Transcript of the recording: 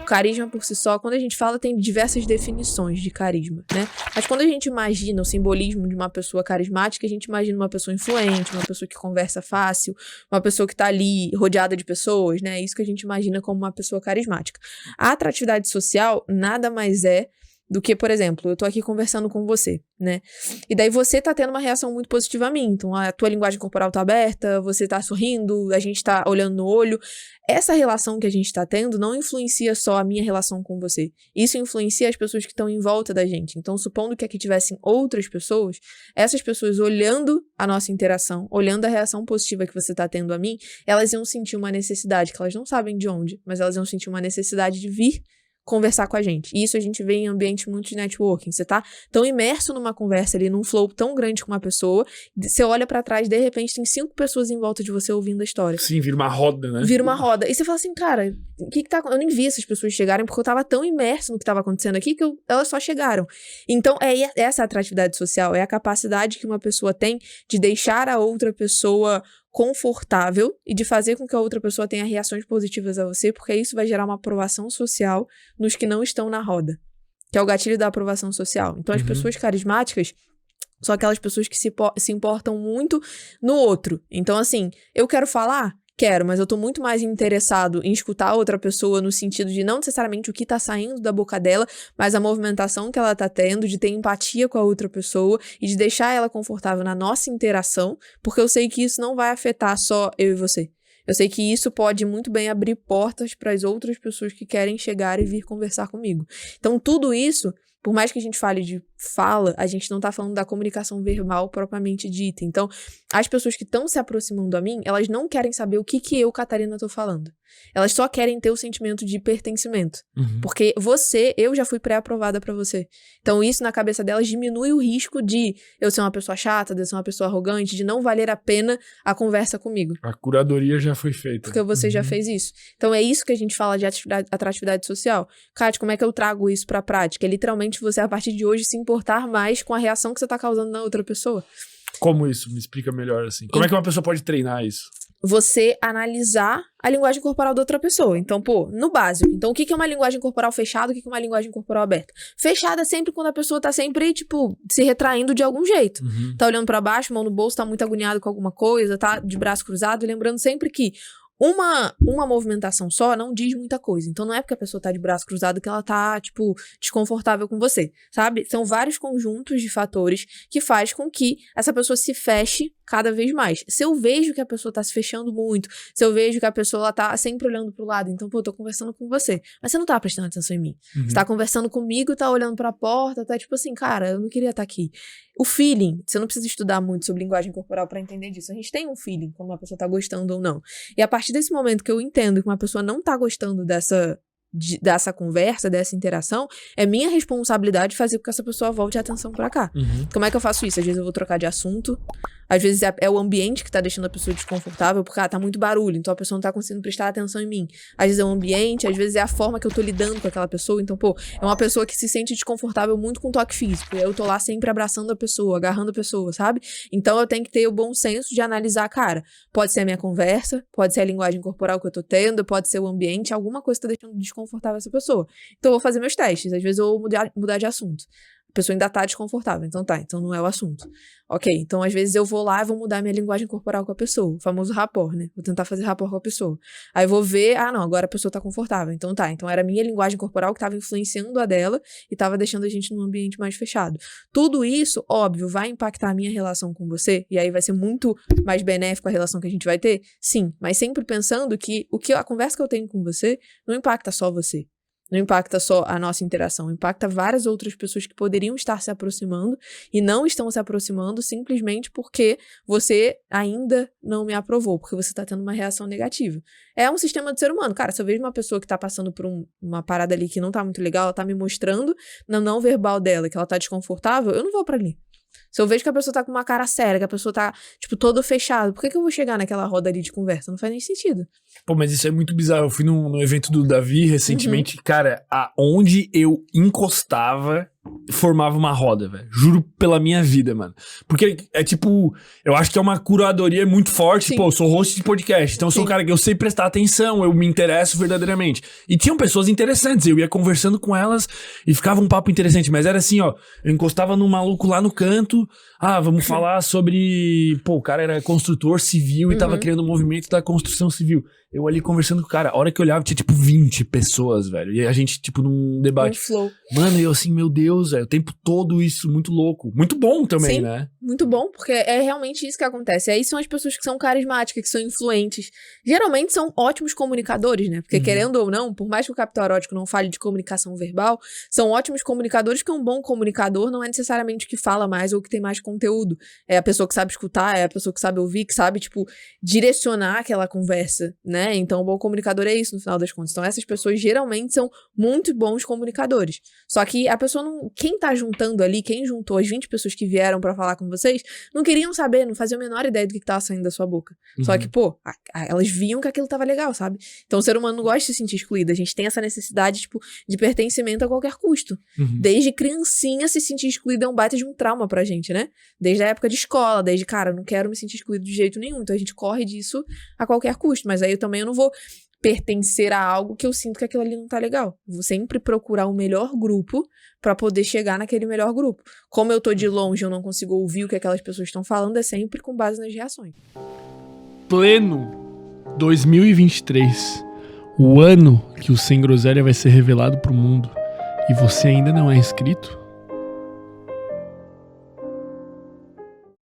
carisma por si só, quando a gente fala, tem diversas definições de carisma, né? Mas quando a gente imagina o simbolismo de uma pessoa carismática, a gente imagina uma pessoa influente, uma pessoa que conversa fácil, uma pessoa que tá ali rodeada de pessoas, né? É isso que a gente imagina como uma pessoa carismática. A atratividade social nada mais é do que, por exemplo, eu tô aqui conversando com você, né? E daí você tá tendo uma reação muito positiva a mim. Então, a tua linguagem corporal tá aberta, você tá sorrindo, a gente tá olhando no olho. Essa relação que a gente tá tendo não influencia só a minha relação com você. Isso influencia as pessoas que estão em volta da gente. Então, supondo que aqui tivessem outras pessoas, essas pessoas olhando a nossa interação, olhando a reação positiva que você tá tendo a mim, elas iam sentir uma necessidade, que elas não sabem de onde, mas elas iam sentir uma necessidade de vir conversar com a gente. E isso a gente vê em ambiente muito de networking. Você tá tão imerso numa conversa ali, num flow tão grande com uma pessoa, você olha pra trás, de repente tem 5 pessoas em volta de você ouvindo a história. Sim, vira uma roda, né? Vira uma roda. E você fala assim, cara, o que tá acontecendo? Eu nem vi essas pessoas chegarem porque eu tava tão imerso no que tava acontecendo aqui que elas só chegaram. Então, essa atratividade social, é a capacidade que uma pessoa tem de deixar a outra pessoa confortável e de fazer com que a outra pessoa tenha reações positivas a você, porque isso vai gerar uma aprovação social nos que não estão na roda, que é o gatilho da aprovação social. Então, as pessoas carismáticas são aquelas pessoas que se importam muito no outro. Então, assim, eu quero falar? Quero, mas eu tô muito mais interessado em escutar a outra pessoa no sentido de não necessariamente o que tá saindo da boca dela, mas a movimentação que ela tá tendo, de ter empatia com a outra pessoa e de deixar ela confortável na nossa interação, porque eu sei que isso não vai afetar só eu e você. Eu sei que isso pode muito bem abrir portas para as outras pessoas que querem chegar e vir conversar comigo. Então, tudo isso, por mais que a gente fale de fala, a gente não tá falando da comunicação verbal propriamente dita. Então, as pessoas que estão se aproximando a mim, elas não querem saber o que eu, Catarina, tô falando. Elas só querem ter o sentimento de pertencimento. Porque eu já fui pré-aprovada pra você. Então, isso na cabeça delas diminui o risco de eu ser uma pessoa chata, de eu ser uma pessoa arrogante, de não valer a pena a conversa comigo. A curadoria já foi feita. Porque você já fez isso. Então, é isso que a gente fala de atratividade social. Kátia, como é que eu trago isso pra prática? É literalmente você, a partir de hoje, se importar mais com a reação que você tá causando na outra pessoa. Como isso? Me explica melhor, assim. Como é que uma pessoa pode treinar isso? Você analisar a linguagem corporal da outra pessoa. Então, no básico. Então, o que é uma linguagem corporal fechada? O que é uma linguagem corporal aberta? Fechada é sempre quando a pessoa tá sempre, se retraindo de algum jeito. Tá olhando pra baixo, mão no bolso, tá muito agoniado com alguma coisa, tá de braço cruzado, lembrando sempre que uma movimentação só não diz muita coisa. Então, não é porque a pessoa tá de braço cruzado que ela tá, desconfortável com você, sabe? São vários conjuntos de fatores que faz com que essa pessoa se feche cada vez mais. Se eu vejo que a pessoa tá se fechando muito, se eu vejo que a pessoa ela tá sempre olhando pro lado, então, eu tô conversando com você, mas você não tá prestando atenção em mim. Você tá conversando comigo, tá olhando pra porta, tá assim, cara, eu não queria estar aqui. O feeling, você não precisa estudar muito sobre linguagem corporal pra entender disso. A gente tem um feeling quando uma pessoa tá gostando ou não. E a partir desse momento que eu entendo que uma pessoa não tá gostando dessa conversa, dessa interação, é minha responsabilidade fazer com que essa pessoa volte a atenção pra cá. Como é que eu faço isso? Às vezes eu vou trocar de assunto, às vezes é o ambiente que tá deixando a pessoa desconfortável, porque tá muito barulho, então a pessoa não tá conseguindo prestar atenção em mim. Às vezes é o ambiente, às vezes é a forma que eu tô lidando com aquela pessoa, então, é uma pessoa que se sente desconfortável muito com toque físico, e eu tô lá sempre abraçando a pessoa, agarrando a pessoa, sabe? Então eu tenho que ter o bom senso de analisar, cara, pode ser a minha conversa, pode ser a linguagem corporal que eu tô tendo, pode ser o ambiente, alguma coisa tá deixando desconfortável essa pessoa. Então eu vou fazer meus testes, às vezes eu vou mudar de assunto. A pessoa ainda tá desconfortável, então não é o assunto. Ok, então às vezes eu vou lá e vou mudar minha linguagem corporal com a pessoa, o famoso rapport, né? Vou tentar fazer rapport com a pessoa. Aí eu vou ver, agora a pessoa tá confortável, então era a minha linguagem corporal que tava influenciando a dela e tava deixando a gente num ambiente mais fechado. Tudo isso, óbvio, vai impactar a minha relação com você, e aí vai ser muito mais benéfico a relação que a gente vai ter? Sim, mas sempre pensando que a conversa que eu tenho com você não impacta só você. Não impacta só a nossa interação, impacta várias outras pessoas que poderiam estar se aproximando e não estão se aproximando simplesmente porque você ainda não me aprovou, porque você está tendo uma reação negativa. É um sistema do ser humano. Cara, se eu vejo uma pessoa que está passando por uma parada ali que não tá muito legal, ela tá me mostrando no não verbal dela que ela tá desconfortável, eu não vou pra ali. Se eu vejo que a pessoa tá com uma cara séria, que a pessoa tá, todo fechado, por que eu vou chegar naquela roda ali de conversa? Não faz nem sentido. Pô, mas isso é muito bizarro. Eu fui num evento do Davi recentemente, cara, aonde eu encostava, formava uma roda, velho. Juro pela minha vida, mano. Porque é tipo, eu acho que é uma curadoria muito forte. Sim. Pô, eu sou host de podcast, então eu sou um Sim. cara que eu sei prestar atenção, eu me interesso verdadeiramente. E tinham pessoas interessantes, eu ia conversando com elas e ficava um papo interessante, mas era assim, ó, eu encostava num maluco lá no canto, vamos falar sobre, pô, o cara era construtor civil e tava criando um movimento da construção civil. Eu ali conversando com o cara, a hora que eu olhava tinha tipo 20 pessoas, velho, e a gente tipo num debate. flow. Mano, eu assim, meu Deus, velho, o tempo todo isso, muito louco. Muito bom também, Sim, né? muito bom, porque é realmente isso que acontece. Aí são as pessoas que são carismáticas, que são influentes. Geralmente são ótimos comunicadores, né? Porque querendo ou não, por mais que o Capital Erótico não fale de comunicação verbal, são ótimos comunicadores, porque um bom comunicador não é necessariamente o que fala mais ou o que tem mais conteúdo. É a pessoa que sabe escutar, é a pessoa que sabe ouvir, que sabe, tipo, direcionar aquela conversa, né? Então, o bom comunicador é isso, no final das contas. Então, essas pessoas geralmente são muito bons comunicadores. Só que a pessoa não... Quem tá juntando ali, quem juntou as 20 pessoas que vieram pra falar com vocês, não queriam saber, não faziam a menor ideia do que tava saindo da sua boca. Só que, pô, elas viam que aquilo tava legal, sabe? Então, o ser humano não gosta de se sentir excluído. A gente tem essa necessidade, tipo, de pertencimento a qualquer custo. Desde criancinha, se sentir excluído é um baita de um trauma pra gente, né? Desde a época de escola, desde, cara, eu não quero me sentir excluído de jeito nenhum. Então, a gente corre disso a qualquer custo. Mas aí eu não vou pertencer a algo que eu sinto que aquilo ali não tá legal. Vou sempre procurar o melhor grupo pra poder chegar naquele melhor grupo. Como eu tô de longe, eu não consigo ouvir o que aquelas pessoas estão falando, é sempre com base nas reações. Pleno 2023, o ano que o Sem Groselha vai ser revelado pro mundo, e você ainda não é inscrito?